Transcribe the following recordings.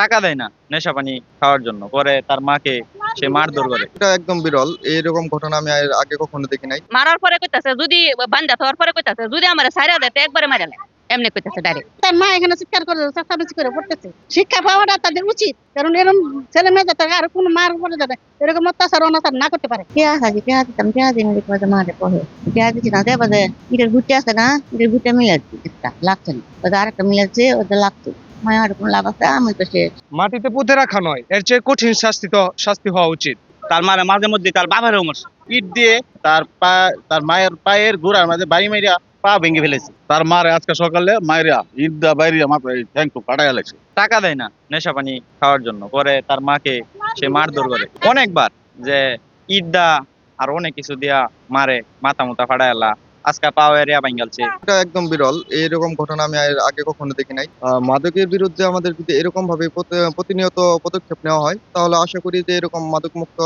টাকা দেয় না নেশা পানি খাওয়ার জন্য, পরে তার মাকে সে মারধর করে। এটা একদম বিরল, এরকম ঘটনা আমি এর আগে কখনো দেখি নাই। মারার পরে কইতাছে যদি বান্ধা থাকার পরে কইতাছে যদি আমার সাইরা দেয় তো একবারে মারালে এমনি কইতাছে ডাইরেক্ট। তার মা এখানে চিৎকার করে চেঁচামেচি করে পড়তেছে। শিক্ষা পাওয়াটা তাদের উচিত, কারণ এরকম ছেলে মেয়ে যাতে আর কোনো মার উপরে যাতে এরকম অত্যাচার অনাচার না করতে পারে। পেঁয়াজ আছে, পেঁয়াজ দিতাম, পেঁয়াজ দিন মারে পড়ে পেঁয়াজ দিচ্ছি না দেবা যে ইটের গুটি আছে না, ইটের গুটি মিলাচ্ছি একটা লাগছে না, ওদের আরেকটা মিলাচ্ছে ওদের লাগছে। মায়ের কোনো লাভ আছে আমি তো শেষ। মাটিতে পুঁতে রাখা নয়, এর চেয়ে কঠিন শাস্তি হওয়া উচিত। তার মারে মাঝে মধ্যে তার বাবারও মারছে, ইট দিয়ে তার মায়ের পায়ের গোড়ার মাঝে বাড়ি মাইরা পা ভেঙে ফেলেছে। তার মারে আজকে সকালে মাইরা ঈদ দা বাইরিয়া মাত্র থ্যাংক টু কাটাইয়া লাগছে। টাকা দেয় না নেশা পানি খাওয়ার জন্য, পরে তার মাকে সে মারধর করে অনেকবার, যে ইট দা আর অনেক কিছু দিয়া মারে, মাথা মুথা ফাড়াইলা, আজকে পাও এরিয়া ভাঙ্গালছে। এটা একদম বিরল, এরকম ঘটনা আমি এর আগে কখনো দেখি নাই। মাদকের বিরুদ্ধে আমাদের যদি এরকম ভাবে প্রতিনিয়ত পদক্ষেপ নেওয়া হয়, তাহলে আশা করি যে এরকম মাদক মুক্ত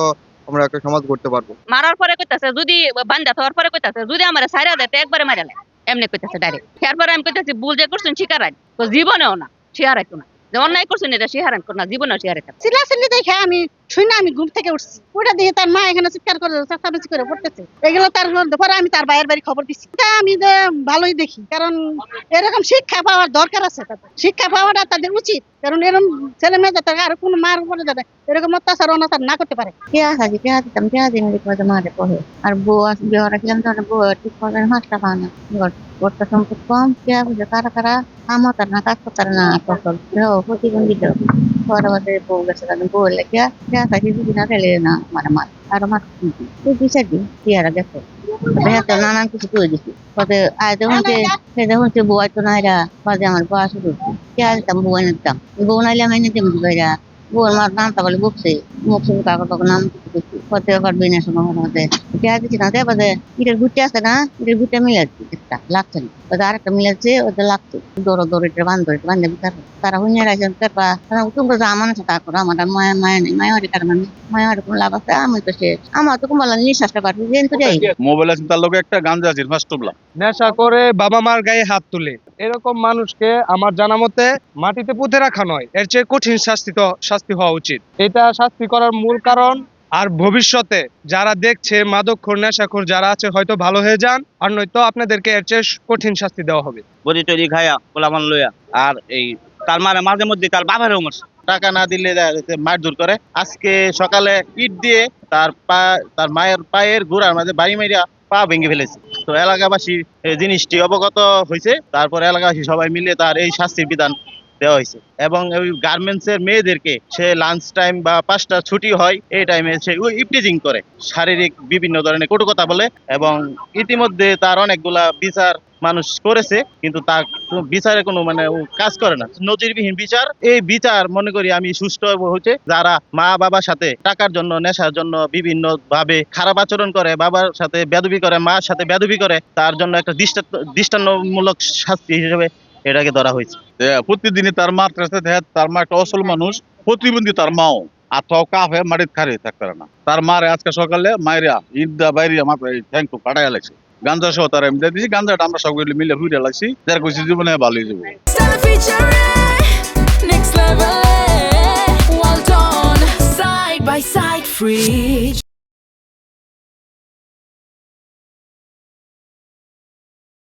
আমরা একটা সমাজ গড়তে পারবো। মারার পরে কইতাছে যদি বান্ধা থাকার পরে কইতাছে যদি আমার সাইরা দেয় তো একবারে মারালে এমনি কইতাছে ডাইরেক্ট। এরপরে আমি কইতাছি ভুল যে করছেন স্বীকার রাখ, তো জীবনেও না শেয়ার রাখতো না, যে অন্যায় করছেন এটা শেয়ার রাখতো না, জীবনেও শেয়ার রাখতো। চিল্লাচিল্লি দেখে আমি শুই না, আমি ঘুম থেকে উঠছি, ওটা দেখে তার মা এখানে চিৎকার করে চেঁচামেচি করে পড়তেছে। এগুলো তার পরে আমি তার বাইরের বাড়ি খবর দিচ্ছি। এটা আমি যে ভালোই দেখি, কারণ এরকম শিক্ষা পাওয়ার দরকার আছে তাদের। শিক্ষা পাওয়াটা তাদের উচিত, কারণ এরকম ছেলে মেয়ে যাতে আর কোনো মার উপরে যাতে এরকম অত্যাচার অনাচার না করতে পারে। পেঁয়াজ আছে, পেঁয়াজ দিতাম, পেঁয়াজ দিন মারে পড়ে আর বউ আছে, বিয়ে রাখলাম তো বউ ঠিক করে হাতটা পায় না, বর্তা সম্পদ কম, পেঁয়াজ বুঝে কারা কারা আমার তার না কাজ করতে না ফসল প্রতিবন্ধিত পরে আমাদের বউ গেছে, বউ লেগে পেঁয়াজ আছে যদি না দিলে না মানে মার আর মার তুই বিচার দিই পেয়ারা গেছে নানান কিছু করে দিচ্ছি। পরে আয়তে হচ্ছে বউ আয়তো না এরা বাজে আমার বয়স করছি পেঁয়াজ দিতাম, বউ এনে দিতাম, বউ নাইলে আমি এনে দিতাম ভাইরা বউর মার নামটা বলে বকছে মুখ শুনে কাগজ তখন নাম করতে পারবে না সময় মধ্যে পেঁয়াজ দিচ্ছি না দেবা যে ইটের গুটি আছে না, ইটের গুটি মিলাচ্ছি একটা লাগছে না, ওদের আরেকটা মিলাচ্ছে ওদের লাগছে। দৌড়ে বান্ধে ভিতরে তারা হুইনে রাখছেন তুমি আমার আছে তা করো, আমার মায়া নেই, মায়ারি কারণ আমি মায়ারি কোনো লাভ আছে আমি তো শেষ। আমার তো কোনো নিঃশ্বাসটা পারবি তো যাই মোবাইল আছে তার লোকে একটা গাঞ্জা আছে ফার্স্ট টুবলা নেশা করে বাবা মার গায়ে হাত তুলে এরকম মানুষকে আমার জানা মতে মাটিতে পুঁতে রাখা নয়, এর চেয়ে কঠিন শাস্তি হওয়া উচিত। এটা শাস্তি করার মূল কারণ আর ভবিষ্যতে যারা দেখছে মাদকখোর নেশাখোর যারা আছে হয়তো ভালো হয়ে যান, আর নয়তো আপনাদেরকে এর চেয়ে কঠিন শাস্তি দেওয়া হবে। বডি টডি খায়া পোলামান লইয়া, আর এই তার মারে মাঝে মধ্যে তার বাবারও মারছে, টাকা না দিলে মারধর করে। আজকে সকালে ইট দিয়ে তার মায়ের পায়ের গোড়ার মাঝে বাড়ি মাইরা পা ভেঙে ফেলেছে। তো এলাকাবাসী এই জিনিসটি অবগত হয়েছে, তারপর এলাকাবাসী সবাই মিলে তার এই শাস্তির বিধান দেওয়া হয়েছে। এবং ওই গার্মেন্টস এর মেয়েদেরকে সে লাঞ্চ টাইম বা 5টা ছুটি হয় এই টাইমে সে ইপটিজিং করে, শারীরিক বিভিন্ন ধরনের কটু কথা বলে। এবং ইতিমধ্যে তার অনেকগুলা বিচার মানুষ করেছে, কিন্তু তার বিচারে কোনো মানে কাজ করে না, নজিরবিহীন বিচার। এই বিচার মনে করি আমি সুষ্ঠু হচ্ছে যারা মা বাবার সাথে টাকার জন্য নেশার জন্য বিভিন্ন ভাবে খারাপ আচরণ করে, বাবার সাথে বেয়াদবি করে, মার সাথে বেয়াদবি করে, তার জন্য একটা দৃষ্টান্তমূলক শাস্তি হিসেবে এটাকে ধরা হয়েছে। প্রতিদিনই তার মার কাছে তার মা একটা অসল মানুষ, প্রতিবন্ধী তার মাও আথাও কাফ হয়ে মাটিতে খারিয়ে থাকতে পারে না। তার মারে আজকে সকালে মাইরা ঈদ দা বাইরিয়া মাত্র থ্যাংক টু কাটাইয়া লাগছে। গাঞ্জা সহ তারা এমনি দিয়েছি, গাঞ্জাটা আমরা সকলে মিলে ঘুরে লাগছি, যার কিছু জীবনে ভালো হয়ে যাবো। Well done, side by side, free.